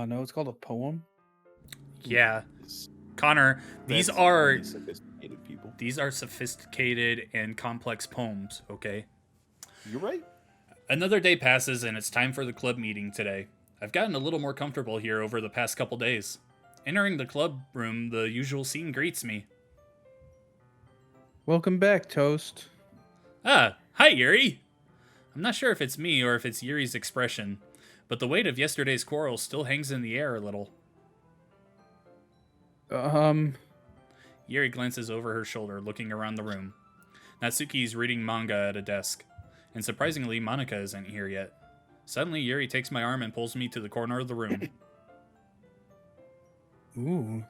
No, it's called a poem. Yeah, Yes, Connor, these that's are only sophisticated people. these are sophisticated and complex poems, okay? You're right. Another day passes and it's time for the club meeting today. I've gotten a little more comfortable here over the past couple days. Entering the club room, the usual scene greets me. Welcome back, Toast. Ah, hi Yuri! I'm not sure if it's me or if it's Yuri's expression, but the weight of yesterday's quarrel still hangs in the air a little. Um, Yuri glances over her shoulder, looking around the room. Natsuki's reading manga at a desk, and surprisingly, Monica isn't here yet. Suddenly, Yuri takes my arm and pulls me to the corner of the room. ooh.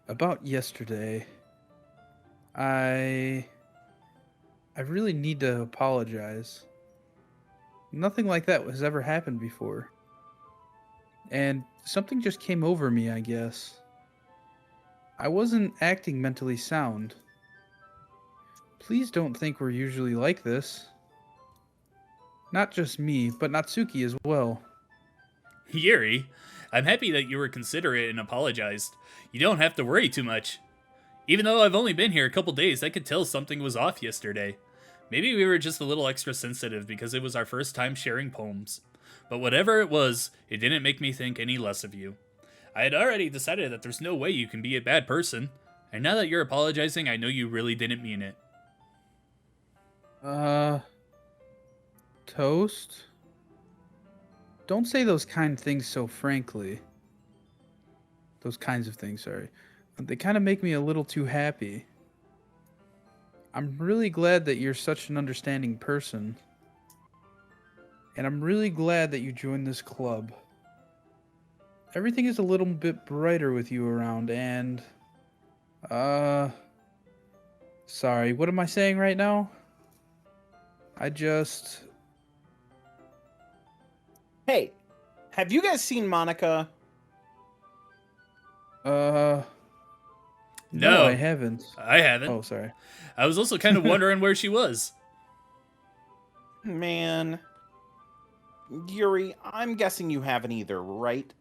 About yesterday, I really need to apologize. Nothing like that has ever happened before. And something just came over me, I guess. I wasn't acting mentally sound. Please don't think we're usually like this. Not just me, but Natsuki as well. Yuri, I'm happy that you were considerate and apologized. You don't have to worry too much. Even though I've only been here a couple days, I could tell something was off yesterday. Maybe we were just a little extra sensitive because it was our first time sharing poems. But whatever it was, it didn't make me think any less of you. I had already decided that there's no way you can be a bad person, and now that you're apologizing, I know you really didn't mean it. Uh, Toast? Don't say those kind things so frankly. Those kinds of things, sorry. They kind of make me a little too happy. I'm really glad that you're such an understanding person. And I'm really glad that you joined this club. Everything is a little bit brighter with you around, and... Sorry, what am I saying right now? I just... Hey, have you guys seen Monica? No, No, I haven't. I haven't. Oh, sorry. I was also kind of wondering where she was. Man. Yuri, I'm guessing you haven't either, right?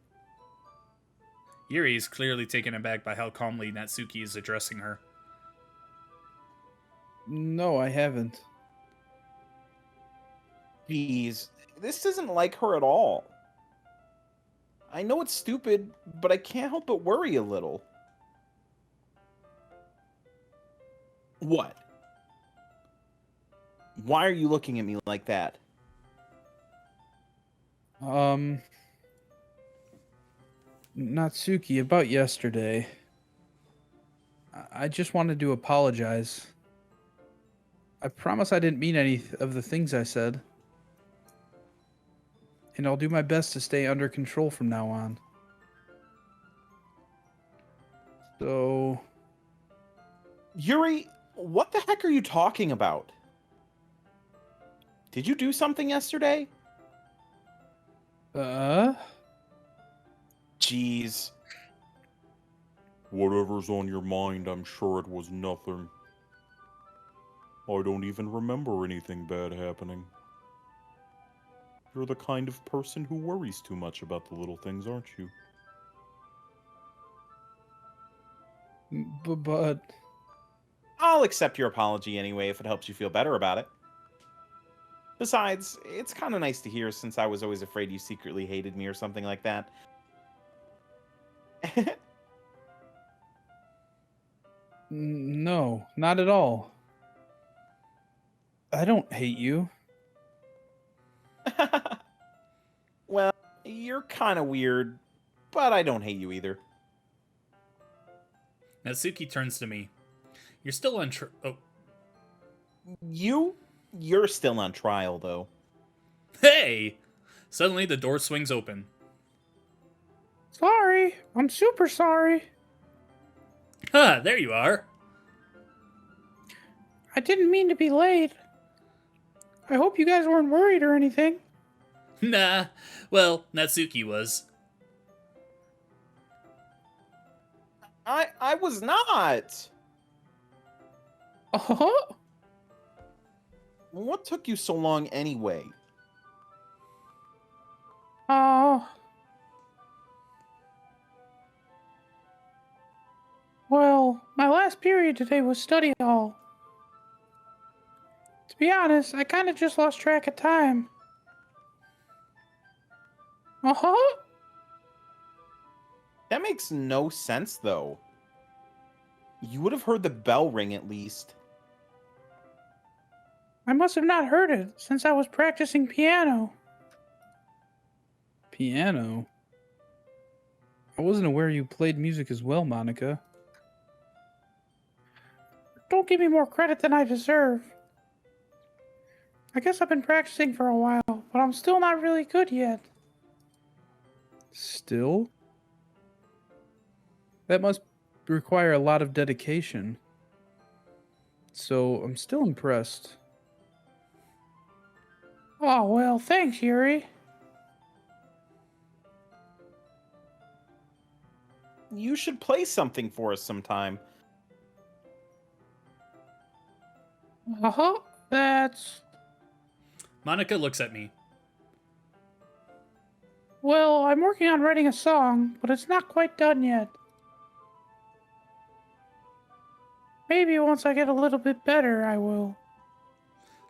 Yuri is clearly taken aback by how calmly Natsuki is addressing her. No, I haven't. Jeez, this isn't like her at all. I know it's stupid, but I can't help but worry a little. What? Why are you looking at me like that? Natsuki, about yesterday. I just wanted to apologize. I promise I didn't mean any of the things I said. And I'll do my best to stay under control from now on. So... Yuri, what the heck are you talking about? Did you do something yesterday? Jeez. Whatever's on your mind, I'm sure it was nothing. I don't even remember anything bad happening. You're the kind of person who worries too much about the little things, aren't you? But... I'll accept your apology anyway if it helps you feel better about it. Besides, it's kind of nice to hear since I was always afraid you secretly hated me or something like that. No, not at all. I don't hate you. Well, you're kind of weird, but I don't hate you either. Natsuki turns to me. You're still on oh, You're still on trial, though. hey! Suddenly the door swings open. Sorry, I'm super sorry. Ha, there you are. I didn't mean to be late. I hope you guys weren't worried or anything. Nah, well, Natsuki was. I was not! Uh-huh. What took you so long anyway? Oh. My last period today was study hall. To be honest, I kinda just lost track of time. Uh-huh. That makes no sense, though. You would have heard the bell ring at least. I must have not heard it since I was practicing piano. Piano? I wasn't aware you played music as well, Monica. Don't give me more credit than I deserve. I guess I've been practicing for a while, but I'm still not really good yet. Still? That must require a lot of dedication. So, I'm still impressed. Oh, well, thanks, Yuri. You should play something for us sometime. Uh-huh, that's... Monica looks at me. Well, I'm working on writing a song, but it's not quite done yet. Maybe once I get a little bit better, I will.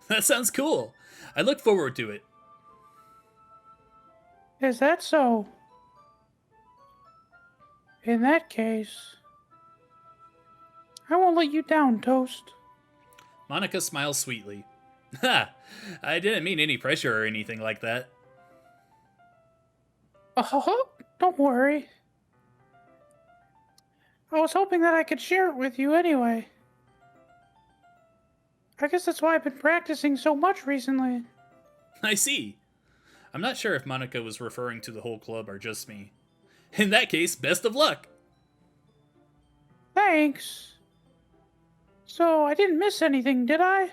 That sounds cool. I look forward to it. Is that so? In that case, I won't let you down, Toast. Monica smiles sweetly. Ha! I didn't mean any pressure or anything like that. Oh, don't worry. I was hoping that I could share it with you anyway. I guess that's why I've been practicing so much recently. I see. I'm not sure if Monica was referring to the whole club or just me. In that case, best of luck! Thanks. So, I didn't miss anything, did I?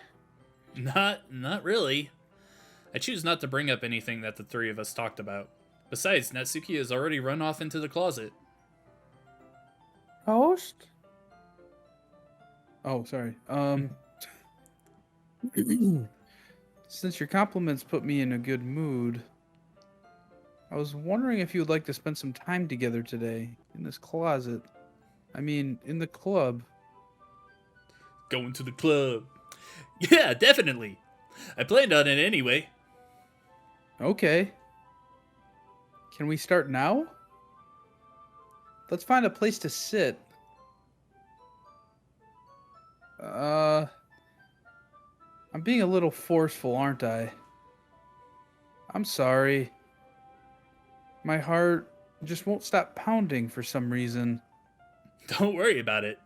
Not really. I choose not to bring up anything that the three of us talked about. Besides, Natsuki has already run off into the closet. Toast? Oh, sorry. Since your compliments put me in a good mood, I was wondering if you would like to spend some time together today in this closet. I mean, in the club. Going to the club. Yeah, definitely. I planned on it anyway. Okay. Can we start now? Let's find a place to sit. I'm being a little forceful, aren't I? I'm sorry. My heart just won't stop pounding for some reason. Don't worry about it.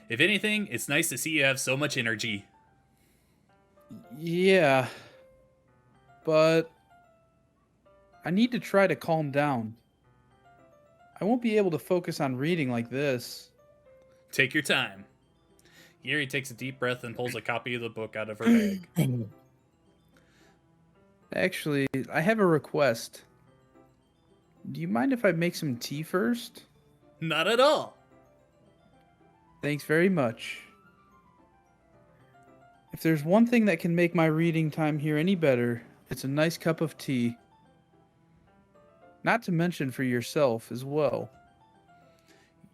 If anything, it's nice to see you have so much energy. Yeah. But I need to try to calm down. I won't be able to focus on reading like this. Take your time. Yuri takes a deep breath and pulls a copy of the book out of her bag. Actually, I have a request. Do you mind if I make some tea first? Not at all. Thanks very much. If there's one thing that can make my reading time here any better, it's a nice cup of tea. Not to mention for yourself as well.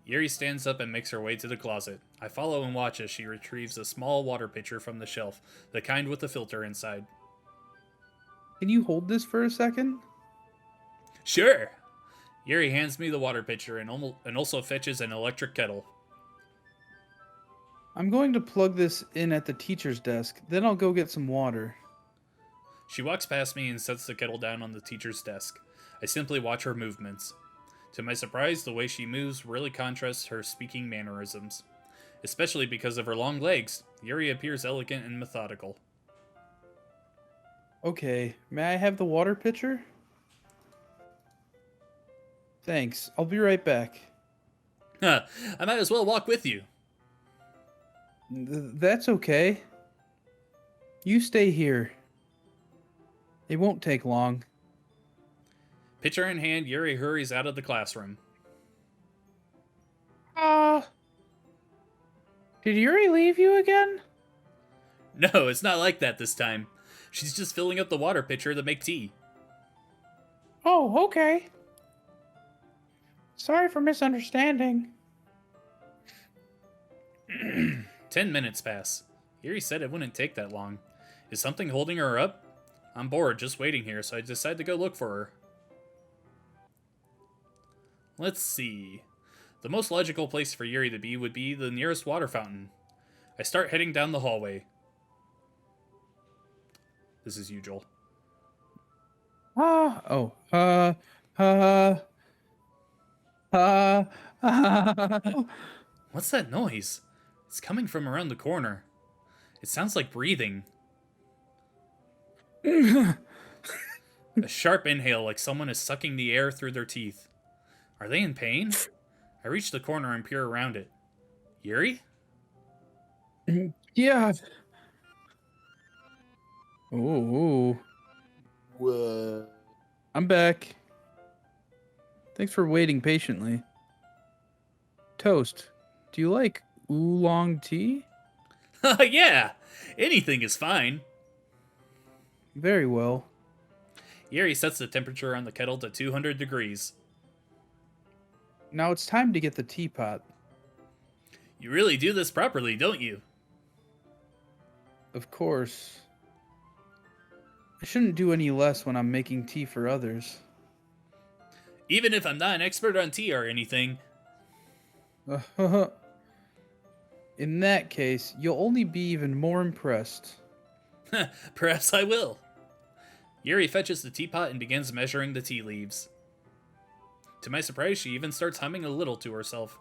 Yuri stands up and makes her way to the closet. I follow and watch as she retrieves a small water pitcher from the shelf, the kind with the filter inside. Can you hold this for a second? Sure. Yuri hands me the water pitcher and also fetches an electric kettle. I'm going to plug this in at the teacher's desk, then I'll go get some water. She walks past me and sets the kettle down on the teacher's desk. I simply watch her movements. To my surprise, the way she moves really contrasts her speaking mannerisms. Especially because of her long legs, Yuri appears elegant and methodical. Okay, may I have the water pitcher? Thanks, I'll be right back. Huh, I might as well walk with you. That's okay. You stay here. It won't take long. Pitcher in hand, Yuri hurries out of the classroom. Did Yuri leave you again? No, it's not like that this time. She's just filling up the water pitcher to make tea. Oh, okay. Sorry for misunderstanding. 10 minutes pass. Yuri said it wouldn't take that long. Is something holding her up? I'm bored just waiting here, so I decide to go look for her. Let's see. The most logical place for Yuri to be would be the nearest water fountain. I start heading down the hallway. This is you, Joel. Uh, What's that noise? It's coming from around the corner. It sounds like breathing. A sharp inhale like someone is sucking the air through their teeth. Are they in pain? I reach the corner and peer around it. Yuri? Yeah. Oh. What? I'm back. Thanks for waiting patiently. Toast, do you like oolong tea? Yeah! Anything is fine. Very well. Yuri sets the temperature on the kettle to 200 degrees. Now it's time to get the teapot. You really do this properly, don't you? Of course. I shouldn't do any less when I'm making tea for others. Even if I'm not an expert on tea or anything. In that case, you'll only be even more impressed. Perhaps I will. Yuri fetches the teapot and begins measuring the tea leaves. To my surprise, she even starts humming a little to herself.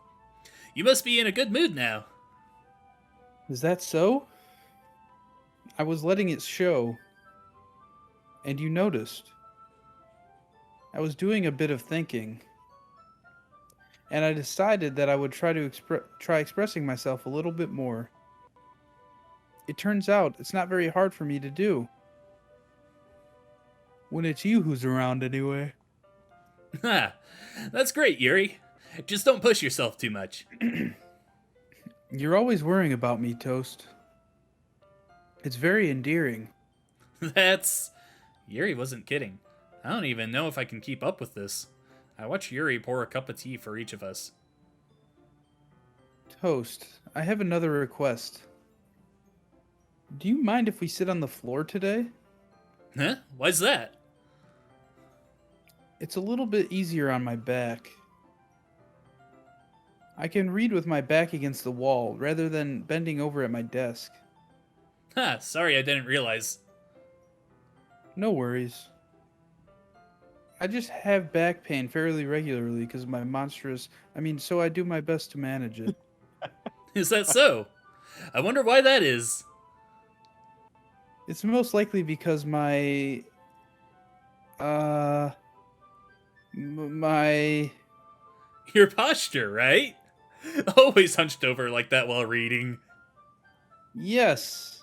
You must be in a good mood now. Is that so? I was letting it show. And you noticed. I was doing a bit of thinking. And I decided that I would try to try expressing myself a little bit more. It turns out it's not very hard for me to do. When it's you who's around, anyway. Ha! That's great, Yuri. Just don't push yourself too much. You're always worrying about me, Toast. It's very endearing. That's... Yuri wasn't kidding. I don't even know if I can keep up with this. I watch Yuri pour a cup of tea for each of us. Toast, I have another request. Do you mind if we sit on the floor today? Huh? Why's that? It's a little bit easier on my back. I can read with my back against the wall rather than bending over at my desk. Ha, sorry I didn't realize. No worries. I just have back pain fairly regularly because of my so I do my best to manage it. Is that so? I wonder why that is. It's most likely because my Your posture, right? Always hunched over like that while reading. Yes.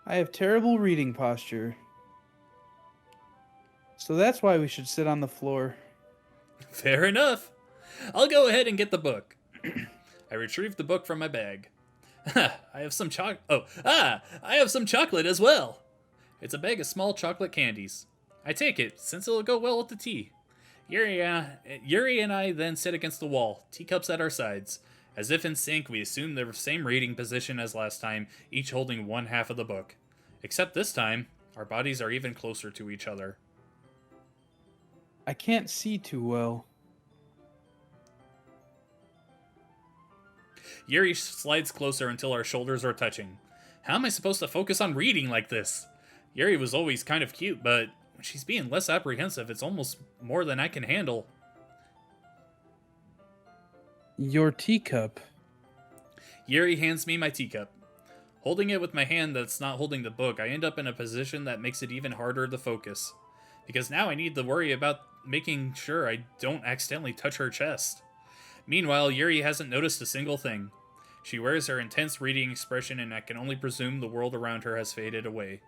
I have terrible reading posture. So that's why we should sit on the floor. Fair enough. I'll go ahead and get the book. I retrieve the book from my bag. I have some I have some chocolate as well. It's a bag of small chocolate candies. I take it, since it'll go well with the tea. Yuri and I then sit against the wall, teacups at our sides. As if in sync, we assume the same reading position as last time, each holding one half of the book. Except this time, our bodies are even closer to each other. I can't see too well. Yuri slides closer until our shoulders are touching. How am I supposed to focus on reading like this? Yuri was always kind of cute, but when she's being less apprehensive, it's almost more than I can handle. Your teacup. Yuri hands me my teacup. Holding it with my hand that's not holding the book, I end up in a position that makes it even harder to focus. Because now I need to worry about making sure I don't accidentally touch her chest. Meanwhile, Yuri hasn't noticed a single thing. She wears her intense reading expression, and I can only presume the world around her has faded away.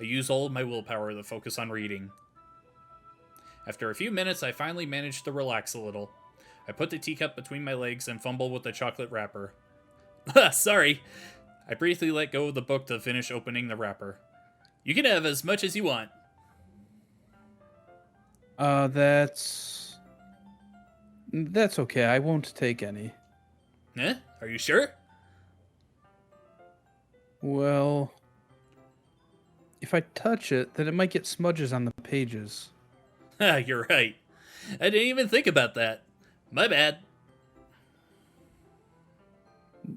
I use all of my willpower to focus on reading. After a few minutes, I finally manage to relax a little. I put the teacup between my legs and fumble with the chocolate wrapper. Sorry. I briefly let go of the book to finish opening the wrapper. You can have as much as you want. That's okay. I won't take any. Eh? Are you sure? Well, if I touch it, then it might get smudges on the pages. You're right. I didn't even think about that. My bad.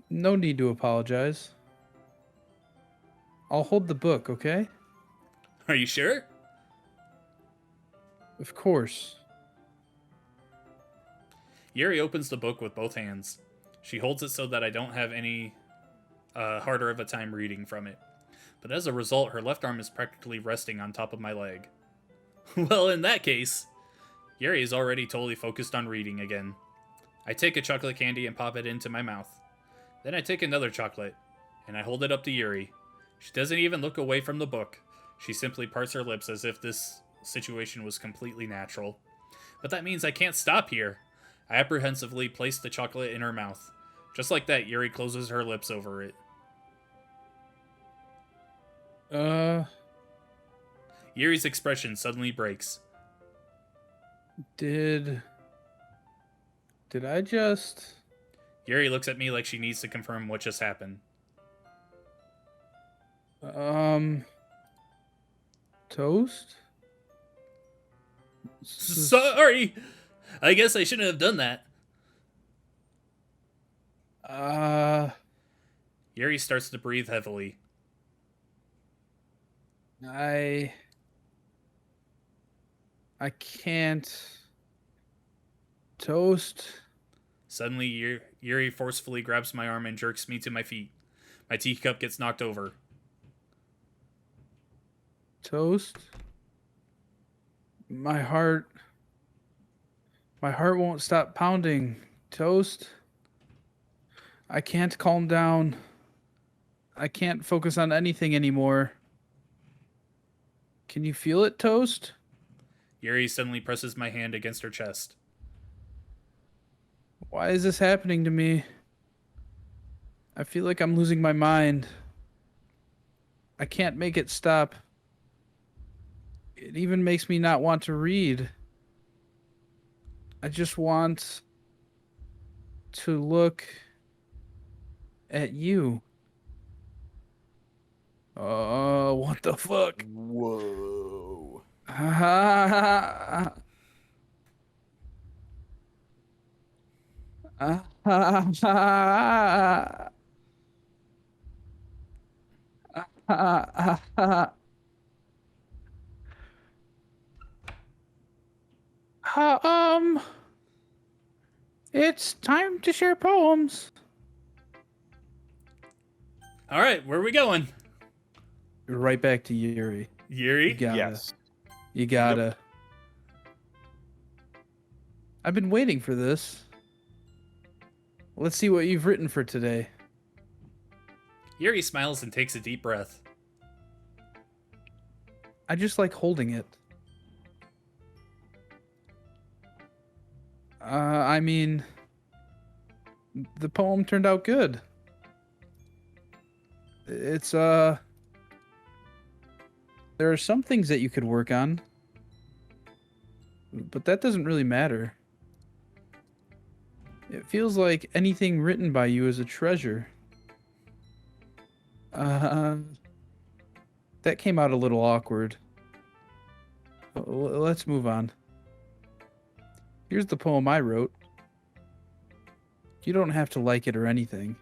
No need to apologize. I'll hold the book, okay? Are you sure? Of course. Yuri opens the book with both hands. She holds it so that I don't have any harder of a time reading from it. But as a result, her left arm is practically resting on top of my leg. Well, in that case, Yuri is already totally focused on reading again. I take a chocolate candy and pop it into my mouth. Then I take another chocolate, and I hold it up to Yuri. She doesn't even look away from the book. She simply parts her lips as if this situation was completely natural. But that means I can't stop here. I apprehensively place the chocolate in her mouth. Just like that, Yuri closes her lips over it. Yuri's expression suddenly breaks. Did I just... Yuri looks at me like she needs to confirm what just happened. Toast? Sorry! I guess I shouldn't have done that. Yuri starts to breathe heavily. I can't... Toast? Suddenly, Yuri forcefully grabs my arm and jerks me to my feet. My teacup gets knocked over. Toast? My heart won't stop pounding. Toast? I can't calm down. I can't focus on anything anymore. Can you feel it, Toast? Yuri suddenly presses my hand against her chest. Why is this happening to me? I feel like I'm losing my mind. I can't make it stop. It even makes me not want to read. I just want to look at you. Oh, what the fuck? Whoa. It's time to share poems. Alright, where are we going? Right back to Yuri. You Yuri? gotta. Yes. You gotta. I've been waiting for this. Let's see what you've written for today. Yuri smiles and takes a deep breath. I just like holding it. I mean, the poem turned out good. It's, there are some things that you could work on, but that doesn't really matter. It feels like anything written by you is a treasure. That came out a little awkward. Let's move on. Here's the poem I wrote. You don't have to like it or anything.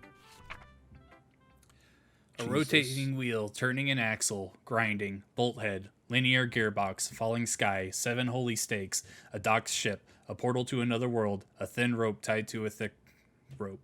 A Jesus. rotating wheel, turning an axle, grinding, bolt head, linear gearbox, falling sky, 7 holy stakes, a docked ship, a portal to another world, a thin rope tied to a thick rope,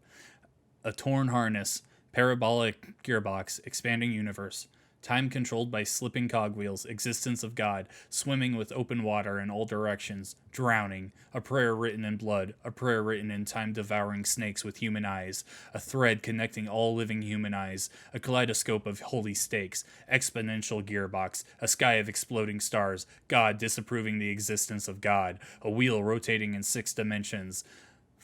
a torn harness, parabolic gearbox, expanding universe, time controlled by slipping cogwheels, existence of God, swimming with open water in all directions, drowning, a prayer written in blood, a prayer written in time-devouring snakes with human eyes, a thread connecting all living human eyes, a kaleidoscope of holy stakes, exponential gearbox, a sky of exploding stars, God disapproving the existence of God, a wheel rotating in 6 dimensions,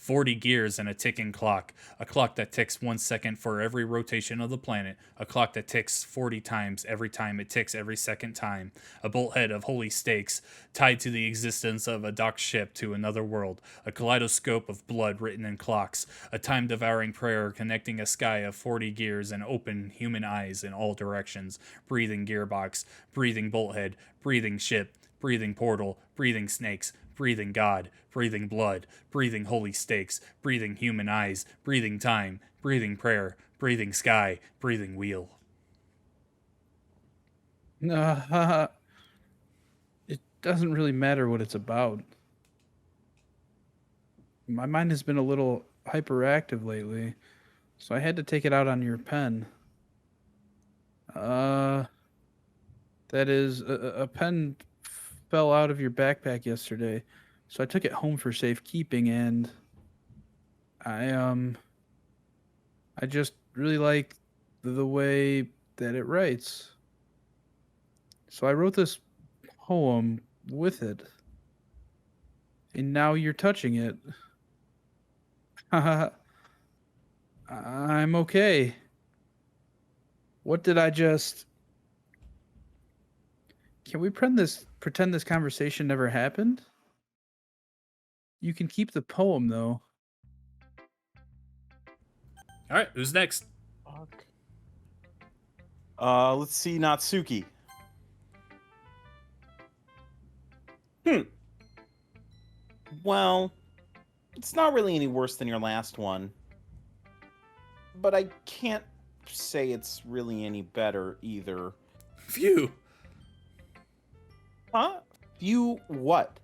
40 gears and a ticking clock. A clock that ticks 1 second for every rotation of the planet. A clock that ticks 40 times every time it ticks every second time. A bolt head of holy stakes tied to the existence of a docked ship to another world. A kaleidoscope of blood written in clocks. A time-devouring prayer connecting a sky of 40 gears and open human eyes in all directions. Breathing gearbox. Breathing bolt head. Breathing ship. Breathing portal. Breathing snakes. Breathing God, breathing blood, breathing holy stakes, breathing human eyes, breathing time, breathing prayer, breathing sky, breathing wheel. It doesn't really matter what it's about. My mind has been a little hyperactive lately, so I had to take it out on your pen. That is, a pen fell out of your backpack yesterday, so I took it home for safekeeping, and I just really like the way that it writes. So I wrote this poem with it, and now you're touching it. I'm okay. What did I just... Can we pretend this conversation never happened? You can keep the poem, though. All right, who's next? Fuck. Let's see, Natsuki. Well, it's not really any worse than your last one. But I can't say it's really any better either. Phew. Huh? You what?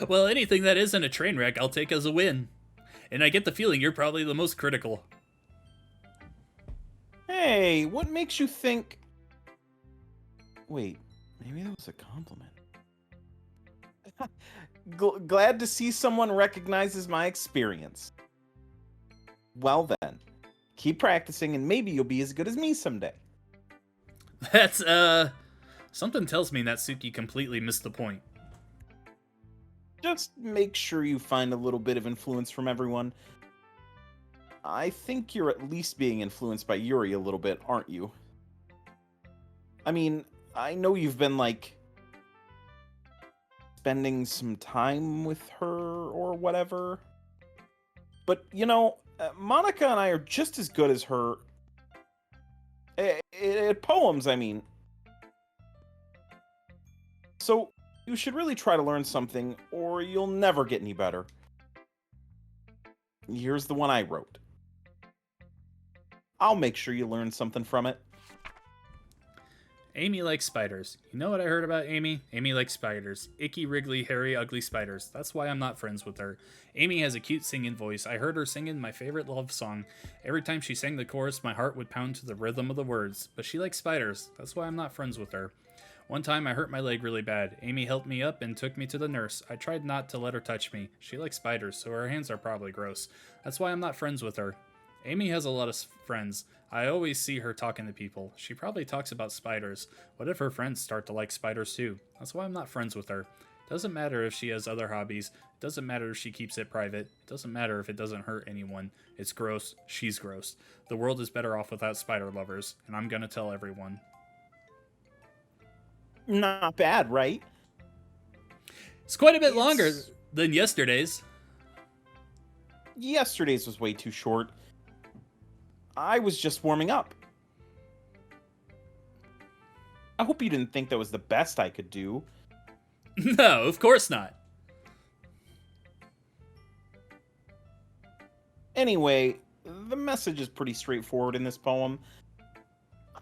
Well, anything that isn't a train wreck, I'll take as a win. And I get the feeling you're probably the most critical. Hey, what makes you think... Wait, maybe that was a compliment. Glad to see someone recognizes my experience. Well then, keep practicing and maybe you'll be as good as me someday. That's, something tells me Natsuki completely missed the point. Just make sure you find a little bit of influence from everyone. I think you're at least being influenced by Yuri a little bit, aren't you? I mean, I know you've been, like, spending some time with her or whatever. But, you know, Monica and I are just as good as her. At poems, I mean. So, you should really try to learn something, or you'll never get any better. Here's the one I wrote. I'll make sure you learn something from it. Amy likes spiders. You know what I heard about Amy? Amy likes spiders. Icky, wriggly, hairy, ugly spiders. That's why I'm not friends with her. Amy has a cute singing voice. I heard her singing my favorite love song. Every time she sang the chorus, my heart would pound to the rhythm of the words. But she likes spiders. That's why I'm not friends with her. One time I hurt my leg really bad. Amy helped me up and took me to the nurse. I tried not to let her touch me. She likes spiders, so her hands are probably gross. That's why I'm not friends with her. Amy has a lot of friends. I always see her talking to people. She probably talks about spiders. What if her friends start to like spiders too? That's why I'm not friends with her. Doesn't matter if she has other hobbies. Doesn't matter if she keeps it private. Doesn't matter if it doesn't hurt anyone. It's gross. She's gross. The world is better off without spider lovers, and I'm gonna tell everyone. Not bad, right? It's quite a bit longer than yesterday's. Yesterday's was way too short. I was just warming up. I hope you didn't think that was the best I could do. No, of course not. Anyway, the message is pretty straightforward in this poem.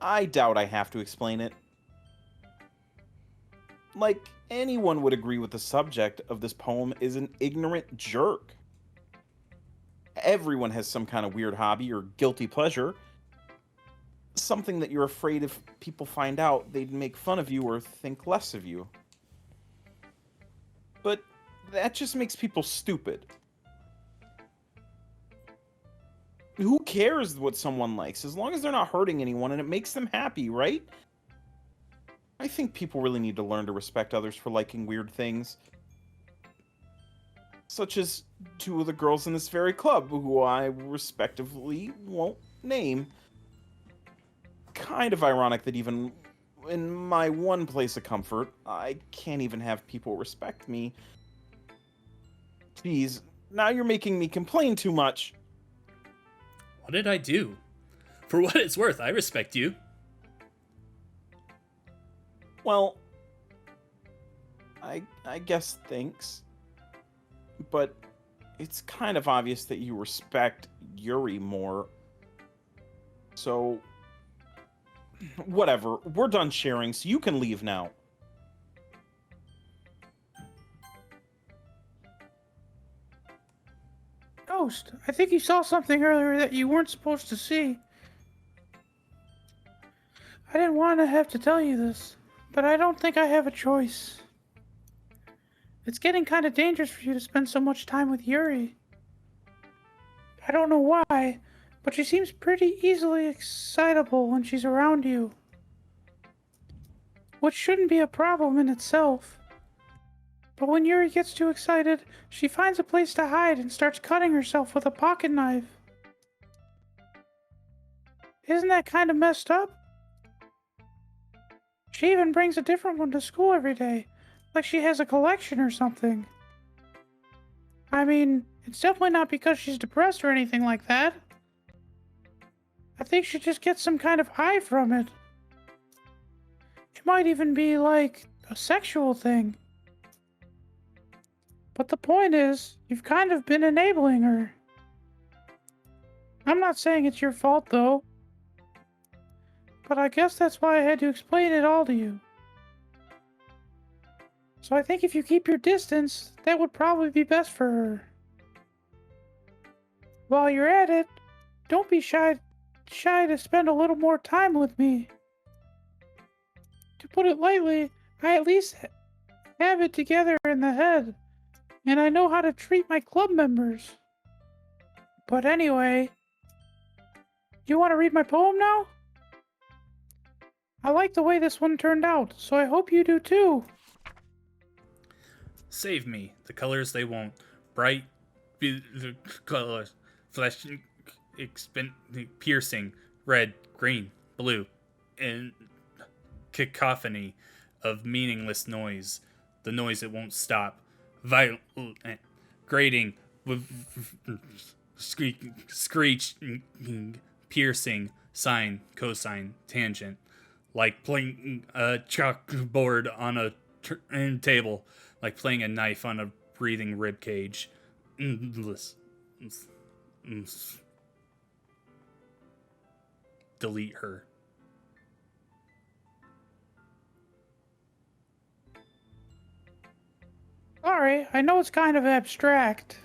I doubt I have to explain it. Like, anyone would agree with the subject of this poem is an ignorant jerk. Everyone has some kind of weird hobby or guilty pleasure. Something that you're afraid if people find out, they'd make fun of you or think less of you. But that just makes people stupid. Who cares what someone likes, as long as they're not hurting anyone and it makes them happy, right? I think people really need to learn to respect others for liking weird things. such as two of the girls in this very club, who I respectively won't name. Kind of ironic that even in my one place of comfort, I can't even have people respect me. Jeez, now you're making me complain too much. What did I do? For what it's worth, I respect you. Well, I guess thanks. But it's kind of obvious that you respect Yuri more. So, whatever. We're done sharing, so you can leave now. Ghost, I think you saw something earlier that you weren't supposed to see. I didn't want to have to tell you this, but I don't think I have a choice. It's getting kind of dangerous for you to spend so much time with Yuri. I don't know why, but she seems pretty easily excitable when she's around you. Which shouldn't be a problem in itself. But when Yuri gets too excited, she finds a place to hide and starts cutting herself with a pocket knife. Isn't that kind of messed up? She even brings a different one to school every day, like she has a collection or something. I mean, it's definitely not because she's depressed or anything like that. I think she just gets some kind of high from it. It might even be like a sexual thing. But the point is, you've kind of been enabling her. I'm not saying it's your fault, though. But I guess that's why I had to explain it all to you. So I think if you keep your distance, that would probably be best for her. While you're at it, don't be shy to spend a little more time with me. To put it lightly, I at least have it together in the head, and I know how to treat my club members. But anyway, do you want to read my poem now? I like the way this one turned out, so I hope you do too. Save me. The colors they won't. Bright the colors. Flesh piercing. Red, green, blue. And cacophony of meaningless noise. The noise it won't stop. Violent, grating, screech, piercing, sine, cosine, tangent. Like playing a chalkboard on a table. Like playing a knife on a breathing rib cage. Delete her. Sorry, I know it's kind of abstract.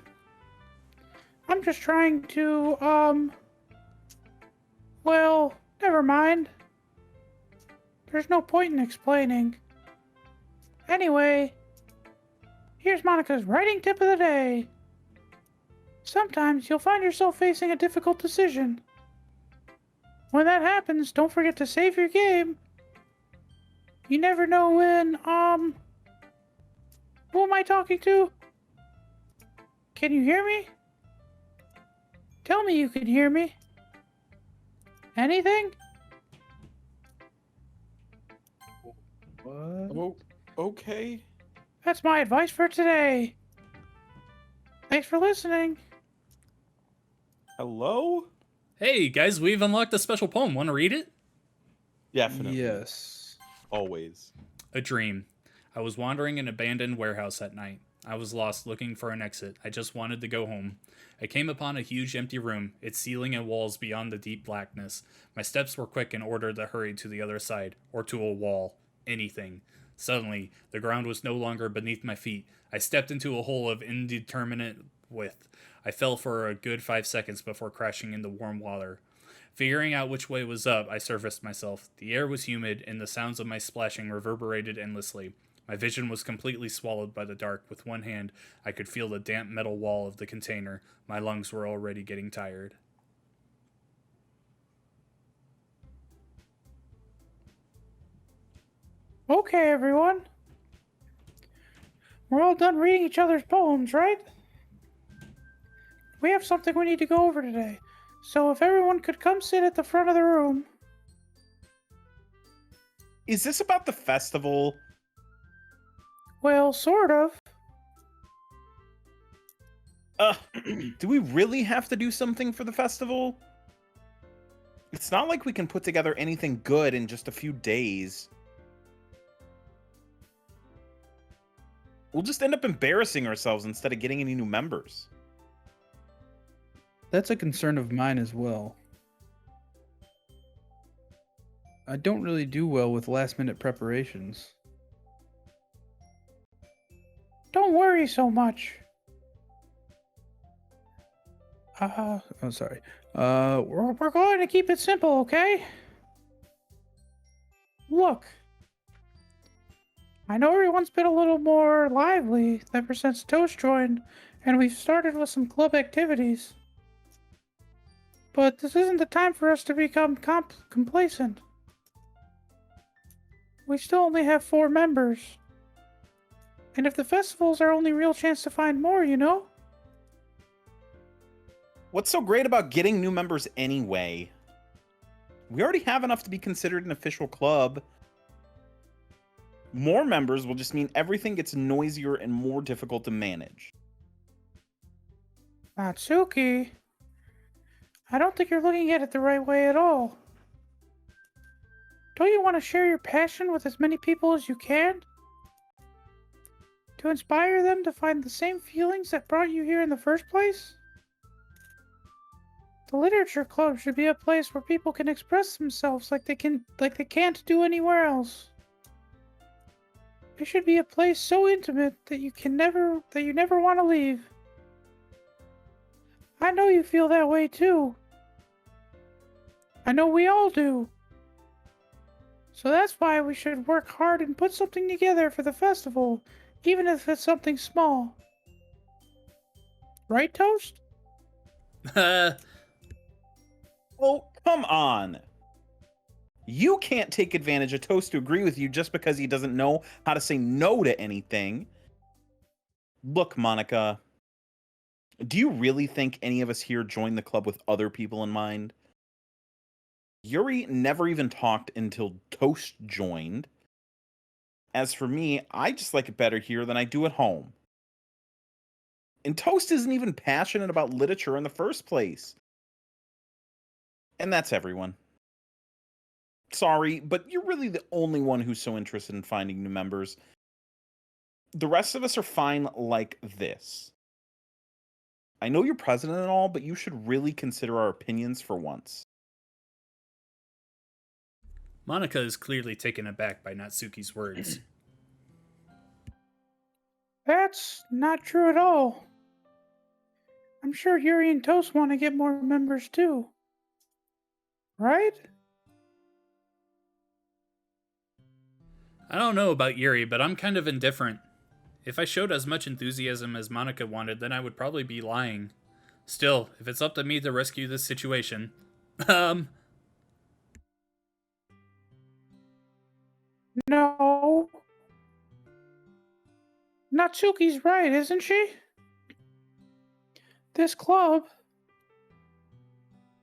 I'm just trying to, well, never mind. There's no point in explaining. Anyway, here's Monica's writing tip of the day. Sometimes you'll find yourself facing a difficult decision. When that happens, don't forget to save your game. You never know when, who am I talking to? Can you hear me? Tell me you can hear me. Anything? What? Oh, okay. That's my advice for today. Thanks for listening. Hello? Hey guys, we've unlocked a special poem. Want to read it? Definitely. Yes. Always. A dream. I was wandering an abandoned warehouse at night. I was lost, looking for an exit. I just wanted to go home. I came upon a huge empty room, its ceiling and walls beyond the deep blackness. My steps were quick in order to hurry to the other side, or to a wall. Anything. Suddenly, the ground was no longer beneath my feet. I stepped into a hole of indeterminate width. I fell for a good 5 seconds before crashing into warm water. Figuring out which way was up, I surfaced myself. The air was humid, and the sounds of my splashing reverberated endlessly. My vision was completely swallowed by the dark. With one hand, I could feel the damp metal wall of the container. My lungs were already getting tired. Okay, everyone. We're all done reading each other's poems, right? We have something we need to go over today. So if everyone could come sit at the front of the room. Is this about the festival? Well, sort of. Do we really have to do something for the festival? It's not like we can put together anything good in just a few days. We'll just end up embarrassing ourselves instead of getting any new members. That's a concern of mine as well. I don't really do well with last-minute preparations. Don't worry so much. Oh, sorry. We're going to keep it simple, okay? Look. I know everyone's been a little more lively ever since Toast joined, and we've started with some club activities. But this isn't the time for us to become complacent. We still only have 4 members. And if the festival's our only real chance to find more, you know? What's so great about getting new members anyway? We already have enough to be considered an official club. More members will just mean everything gets noisier and more difficult to manage. Natsuki, I don't think you're looking at it the right way at all. Don't you want to share your passion with as many people as you can? To inspire them to find the same feelings that brought you here in the first place? The literature club should be a place where people can express themselves like they can't do anywhere else. It should be a place so intimate that you never want to leave. I know you feel that way too. I know we all do. So that's why we should work hard and put something together for the festival, even if it's something small. Right, Toast? Oh, come on. You can't take advantage of Toast to agree with you just because he doesn't know how to say no to anything. Look, Monica, do you really think any of us here joined the club with other people in mind? Yuri never even talked until Toast joined. As for me, I just like it better here than I do at home. And Toast isn't even passionate about literature in the first place. And that's everyone. Sorry, but you're really the only one who's so interested in finding new members. The rest of us are fine like this. I know you're president and all, but you should really consider our opinions for once. Monica is clearly taken aback by Natsuki's words. That's not true at all. I'm sure Yuri and Toast want to get more members too. Right? I don't know about Yuri, but I'm kind of indifferent. If I showed as much enthusiasm as Monica wanted, then I would probably be lying. Still, if it's up to me to rescue this situation, No. Natsuki's right, isn't she? This club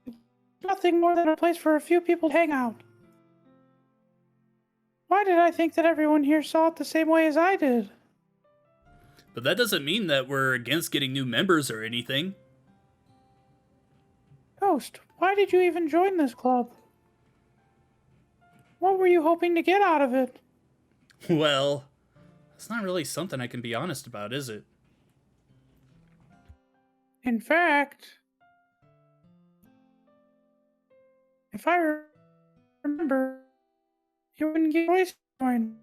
is nothing more than a place for a few people to hang out. Why did I think that everyone here saw it the same way as I did? but that doesn't mean that we're against getting new members or anything. Ghost, why did you even join this club? What were you hoping to get out of it? Well, that's not really something I can be honest about, is it? In fact, if I remember, you wouldn't get a voice join.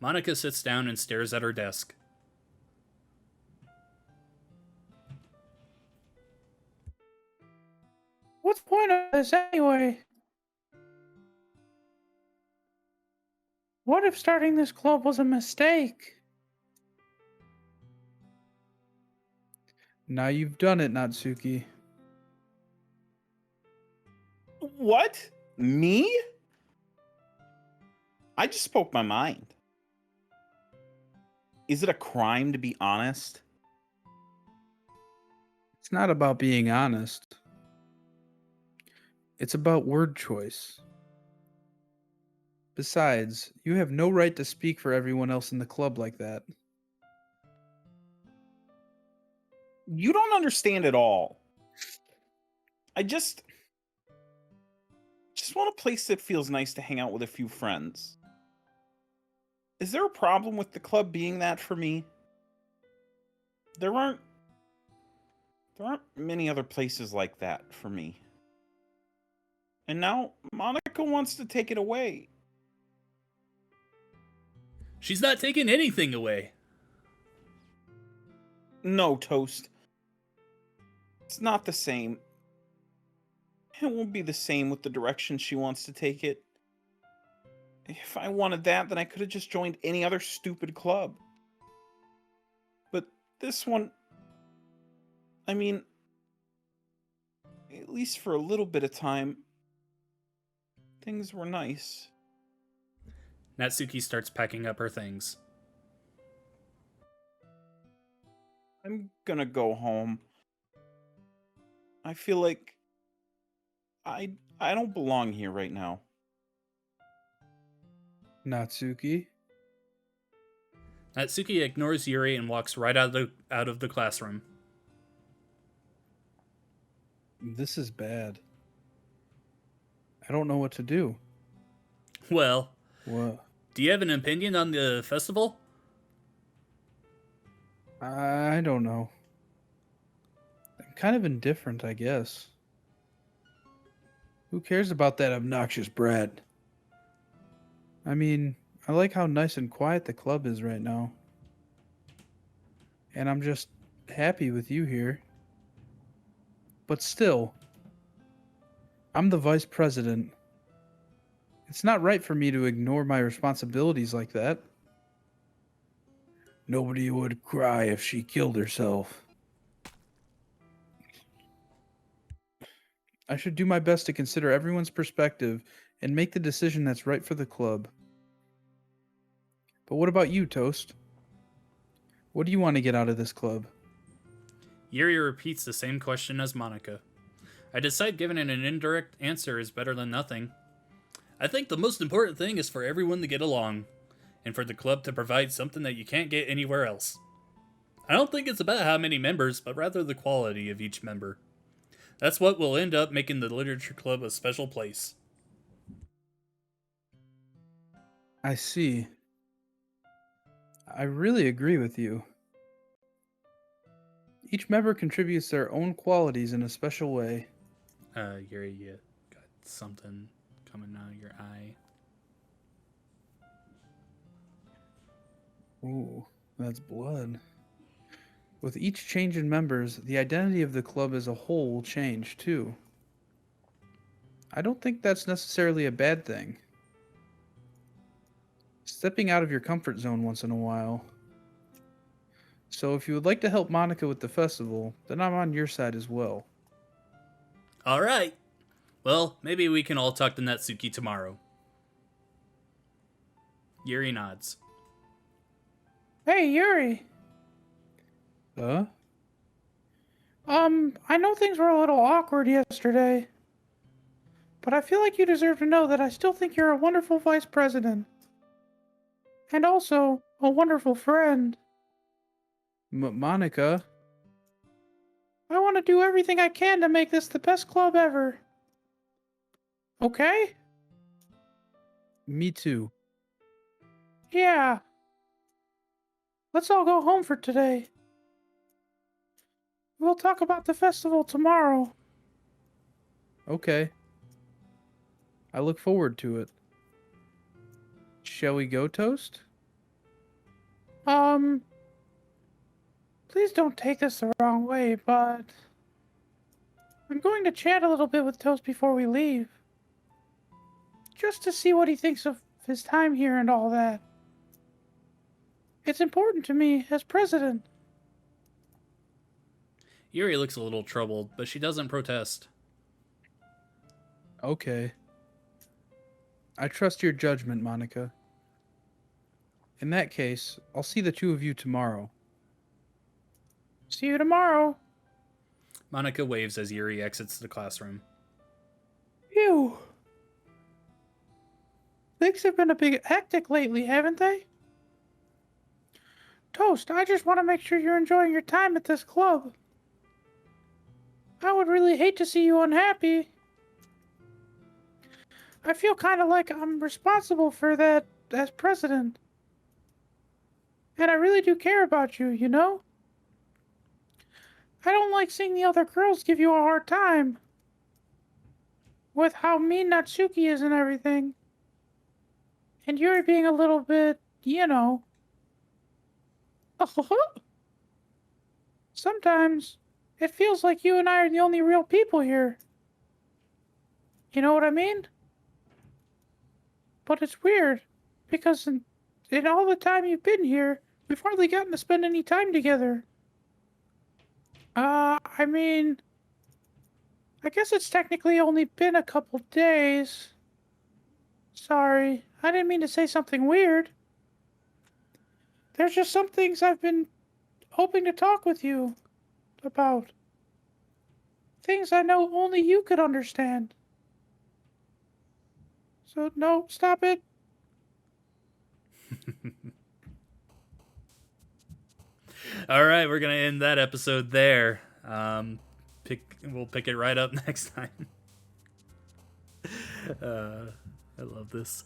Monica sits down and stares at her desk. What's the point of this anyway? What if starting this club was a mistake? Now you've done it, Natsuki. What? Me? I just spoke my mind. Is it a crime to be honest? It's not about being honest. It's about word choice. Besides, you have no right to speak for everyone else in the club like that. You don't understand at all. I just want a place that feels nice to hang out with a few friends. Is there a problem with the club being that for me? There aren't many other places like that for me. And now Monica wants to take it away. She's not taking anything away. No, Toast. It's not the same. It won't be the same with the direction she wants to take it. If I wanted that, then I could have just joined any other stupid club. But this one, I mean, at least for a little bit of time, things were nice. Natsuki starts packing up her things. I'm gonna go home. I feel like I don't belong here right now. Natsuki? Natsuki ignores Yuri and walks right out of the classroom. This is bad. I don't know what to do. Well, What? do you have an opinion on the festival? I don't know. I'm kind of indifferent, I guess. Who cares about that obnoxious brat? I mean, I like how nice and quiet the club is right now. And I'm just happy with you here. But still, I'm the vice president. It's not right for me to ignore my responsibilities like that. Nobody would cry if she killed herself. I should do my best to consider everyone's perspective and make the decision that's right for the club. But what about you, Toast? What do you want to get out of this club? Yuri repeats the same question as Monica. I decide giving it an indirect answer is better than nothing. I think the most important thing is for everyone to get along, and for the club to provide something that you can't get anywhere else. I don't think it's about how many members, but rather the quality of each member. That's what will end up making the literature club a special place. I see. I really agree with you. Each member contributes their own qualities in a special way. Yuri, you got something coming out of your eye. Ooh, that's blood. With each change in members, the identity of the club as a whole will change, too. I don't think that's necessarily a bad thing. Stepping out of your comfort zone once in a while. So if you would like to help Monica with the festival, then I'm on your side as well. Alright. Well, maybe we can all talk to Natsuki tomorrow. Yuri nods. Hey, Yuri! Huh? I know things were a little awkward yesterday, but I feel like you deserve to know that I still think you're a wonderful vice president. And also, a wonderful friend. Monica? I want to do everything I can to make this the best club ever. Okay? Me too. Yeah. Let's all go home for today. We'll talk about the festival tomorrow. Okay. I look forward to it. Shall we go, Toast? Please don't take this the wrong way, but I'm going to chat a little bit with Toast before we leave. Just to see what he thinks of his time here and all that. It's important to me as president. Yuri looks a little troubled, but she doesn't protest. Okay. I trust your judgment, Monica. In that case, I'll see the two of you tomorrow. See you tomorrow. Monica waves as Yuri exits the classroom. Phew. Things have been a bit hectic lately, haven't they? Toast, I just want to make sure you're enjoying your time at this club. I would really hate to see you unhappy. I feel kind of like I'm responsible for that as president. And I really do care about you, you know? I don't like seeing the other girls give you a hard time. With how mean Natsuki is and everything. And you're being a little bit, you know. Sometimes it feels like you and I are the only real people here. You know what I mean? But it's weird, because in all the time you've been here, we've hardly gotten to spend any time together. I mean, I guess it's technically only been a couple days. Sorry, I didn't mean to say something weird. There's just some things I've been hoping to talk with you about. Things I know only you could understand. So, no, stop it. All right, we're gonna end that episode there. We'll pick it right up next time. I love this.